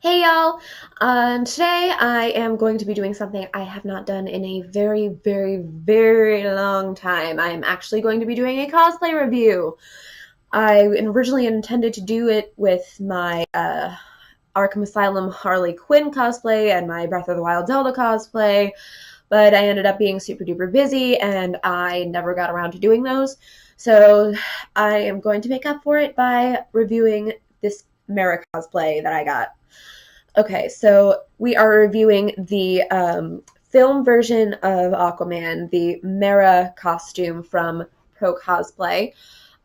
Hey y'all! Today I am going to be doing something I have not done in a very, very, very long time. I am actually going to be doing a cosplay review. I originally intended to do it with my Arkham Asylum Harley Quinn cosplay and my Breath of the Wild Zelda cosplay, but I ended up being super duper busy and I never got around to doing those. So I am going to make up for it by reviewing this Mera cosplay that I got. Okay, so we are reviewing the film version of Aquaman, the Mera costume from ProCosplay.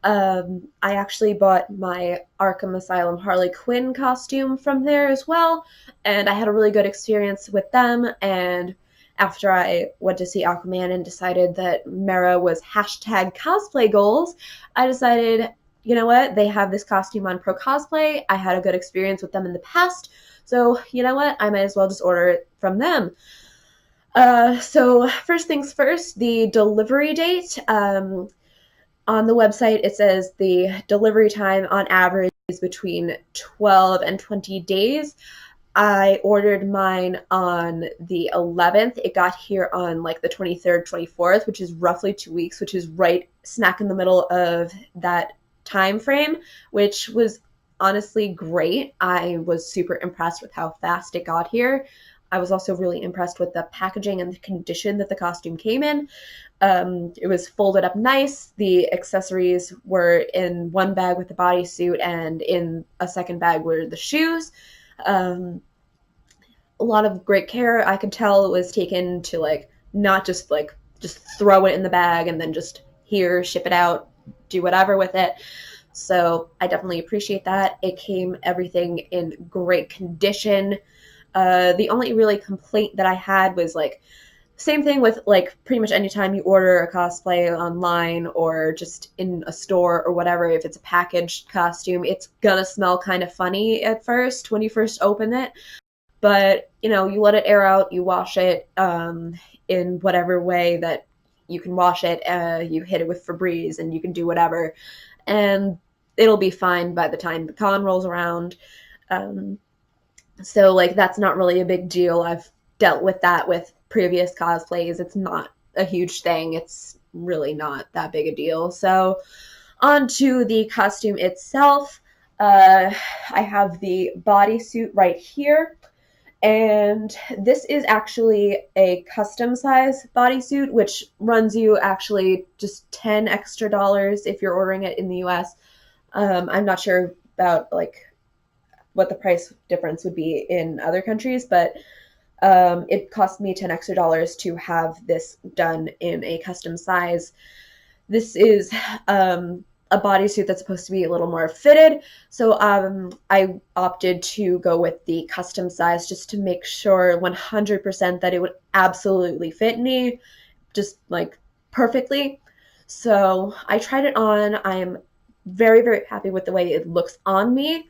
I actually bought my Arkham Asylum Harley Quinn costume from there as well, and I had a really good experience with them. And after I went to see Aquaman and decided that Mera was hashtag cosplay goals, I decided, you know what, they have this costume on ProCosplay. I had a good experience with them in the past, so you know what, I might as well just order it from them. So first things first, the delivery date. On the website, it says the delivery time on average is between 12 and 20 days. I ordered mine on the 11th. It got here on like the 23rd, 24th, which is roughly 2 weeks, which is right smack in the middle of that time frame, which was honestly great. I was super impressed with how fast it got here. I was also really impressed with the packaging and the condition that the costume came in. It was folded up nice. The accessories were in one bag with the bodysuit, and in a second bag were the shoes. Um, a lot of great care. I could tell it was taken to not just throw it in the bag and then just here ship it out, do whatever with it. So I definitely appreciate that. It came everything in great condition. The only really complaint that I had was same thing with pretty much anytime you order a cosplay online or just in a store or whatever, if it's a packaged costume, it's gonna smell kind of funny at first when you first open it. But you let it air out, you wash it in whatever way that you can wash it. You hit it with Febreze and you can do whatever, and it'll be fine by the time the con rolls around. Um, so that's not really a big deal. I've dealt with that with previous cosplays. It's not a huge thing. It's really not that big a deal. So on to the costume itself. I have the bodysuit right here. And this is actually a custom size bodysuit, which runs you actually just 10 extra dollars if you're ordering it in the US. I'm not sure about what the price difference would be in other countries, but it cost me 10 extra dollars to have this done in a custom size. This is a bodysuit that's supposed to be a little more fitted, so I opted to go with the custom size just to make sure 100% that it would absolutely fit me, just perfectly. So I tried it on. I am very, very happy with the way it looks on me.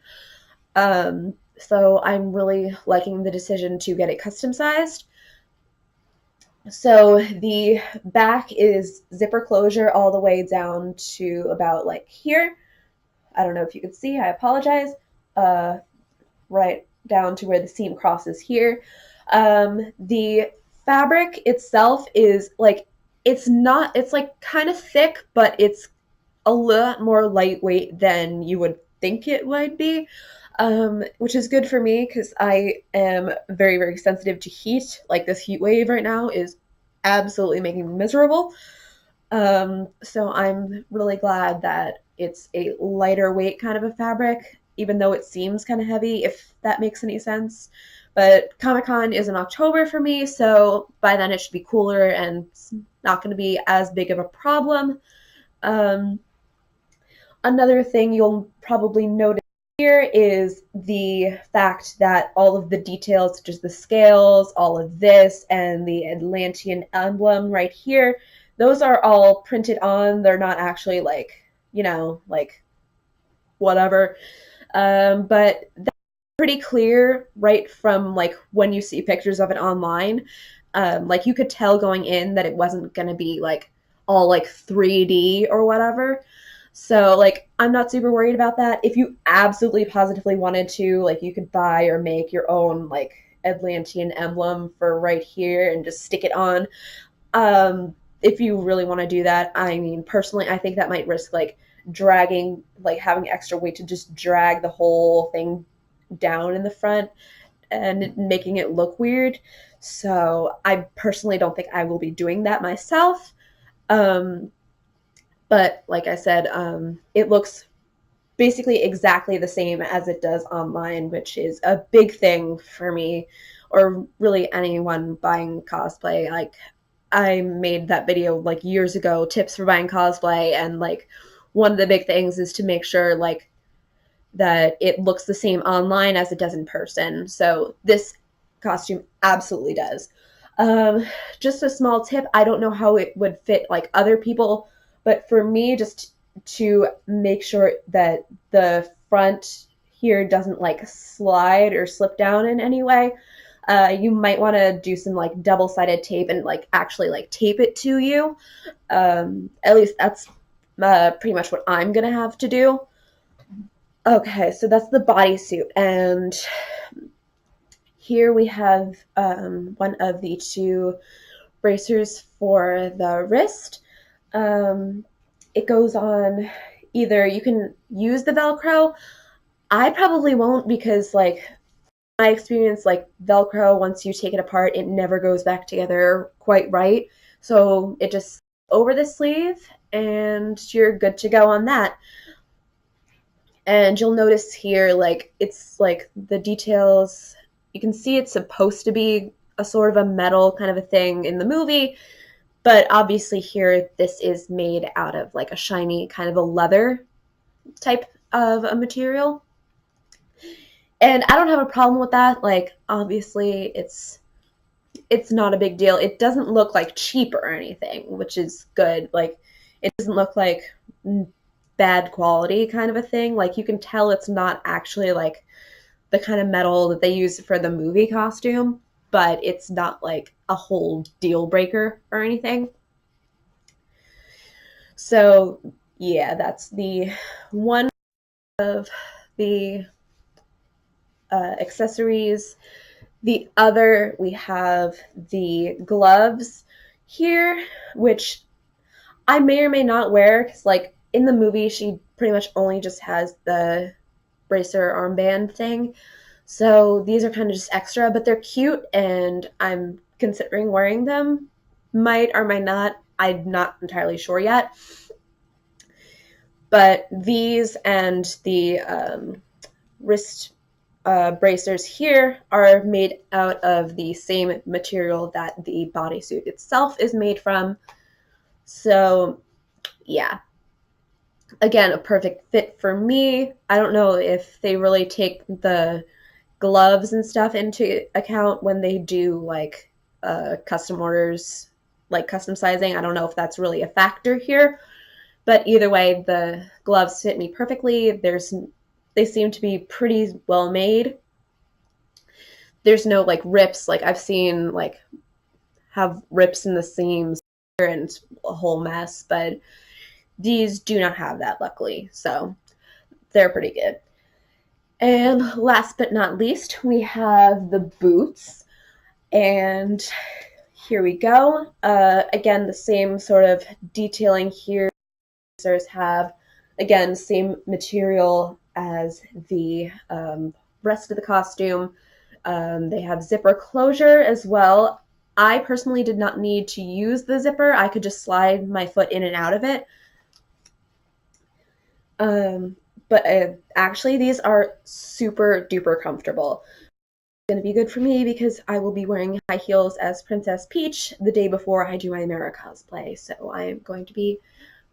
So I'm really liking the decision to get it custom sized. So the back is zipper closure all the way down to about here. I don't know if you can see, I apologize. Uh, right down to where the seam crosses here. The fabric itself is it's not, it's kind of thick, but it's a lot more lightweight than you would think it would be, which is good for me because I am very, very sensitive to heat. This heat wave right now is absolutely making me miserable. So I'm really glad that it's a lighter weight kind of a fabric, even though it seems kind of heavy, if that makes any sense. But Comic-Con is in October for me, so by then it should be cooler and it's not going to be as big of a problem. Um, Another thing you'll probably notice here is the fact that all of the details, such as the scales, all of this, and the Atlantean emblem right here, those are all printed on. They're not actually whatever. But that's pretty clear right from when you see pictures of it online. You could tell going in that it wasn't going to be all 3D or whatever. So, like, I'm not super worried about that. If you absolutely positively wanted to, like, you could buy or make your own, like, Atlantean emblem for right here and just stick it on. If you really want to do that, I mean, personally, I think that might risk, like, dragging, like, having extra weight to just drag the whole thing down in the front and making it look weird. So, I personally don't think I will be doing that myself. Um, but like I said, it looks basically exactly the same as it does online, which is a big thing for me, or really anyone buying cosplay. Like, I made that video like years ago, tips for buying cosplay, and like one of the big things is to make sure like that it looks the same online as it does in person. So this costume absolutely does. Um, just a small tip, I don't know how it would fit like other people, but for me, just to make sure that the front here doesn't like slide or slip down in any way, you might want to do some like double-sided tape and like actually like tape it to you. At least that's pretty much what I'm gonna have to do. Okay, so that's the bodysuit, and here we have one of the two bracers for the wrist. Um, it goes on either you can use the Velcro. I probably won't because, like, my experience, like Velcro, once you take it apart, it never goes back together quite right. So it just over the sleeve, and you're good to go on that. And you'll notice here, like, it's like the details, you can see it's supposed to be a sort of a metal kind of a thing in the movie, but obviously here this is made out of like a shiny kind of a leather type of a material. And I don't have a problem with that. Like, obviously it's not a big deal. It doesn't look like cheap or anything, which is good. Like, it doesn't look like bad quality kind of a thing. Like, you can tell it's not actually like the kind of metal that they use for the movie costume, but it's not like a whole deal breaker or anything. So, yeah, that's the one of the accessories. The other, we have the gloves here, which I may or may not wear because, like, in the movie, she pretty much only just has the bracer armband thing. So these are kind of just extra, but they're cute, and I'm considering wearing them. Might or might not. I'm not entirely sure yet. But these and the wrist bracers here are made out of the same material that the bodysuit itself is made from. So, yeah. Again, a perfect fit for me. I don't know if they really take the gloves and stuff into account when they do like custom orders, like custom sizing. I don't know if that's really a factor here, but either way, the gloves fit me perfectly. They seem to be pretty well made. There's no like rips. Like, I've seen like have rips in the seams and a whole mess, but these do not have that, luckily. So they're pretty good. And last but not least, we have the boots. And here we go. Again, the same sort of detailing here. Have, again, same material as the rest of the costume. They have zipper closure as well. I personally did not need to use the zipper. I could just slide my foot in and out of it. But actually, these are super duper comfortable. It's going to be good for me because I will be wearing high heels as Princess Peach the day before I do my Mera cosplay. So I am going to be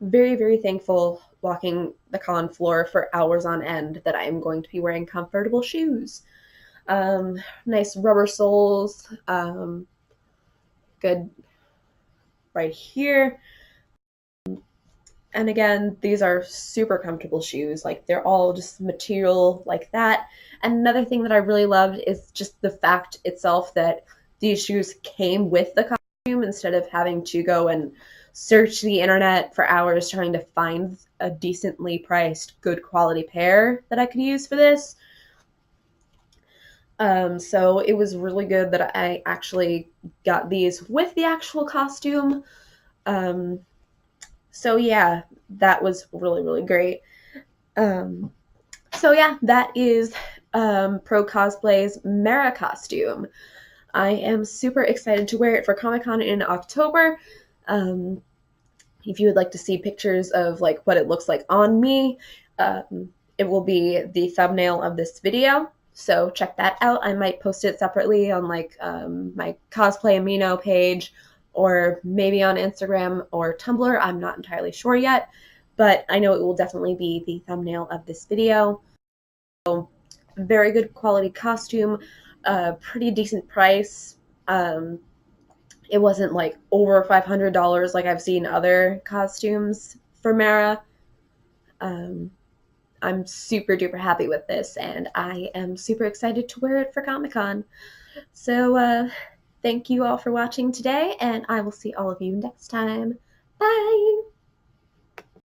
very, very thankful walking the con floor for hours on end that I am going to be wearing comfortable shoes. Nice rubber soles, good right here. And again, these are super comfortable shoes. Like, they're all just material like that. And another thing that I really loved is just the fact itself that these shoes came with the costume instead of having to go and search the internet for hours trying to find a decently priced, good quality pair that I could use for this. So it was really good that I actually got these with the actual costume. So yeah, that was really, really great. So yeah, that is ProCosplay's Mera costume. I am super excited to wear it for Comic-Con in October. If you would like to see pictures of like what it looks like on me, it will be the thumbnail of this video. So check that out. I might post it separately on like my Cosplay Amino page, or maybe on Instagram or Tumblr. I'm not entirely sure yet, but I know it will definitely be the thumbnail of this video. So, very good quality costume, pretty decent price. It wasn't like over $500 like I've seen other costumes for Mera. Um, I'm super duper happy with this, and I am super excited to wear it for Comic Con. So, thank you all for watching today, and I will see all of you next time. Bye!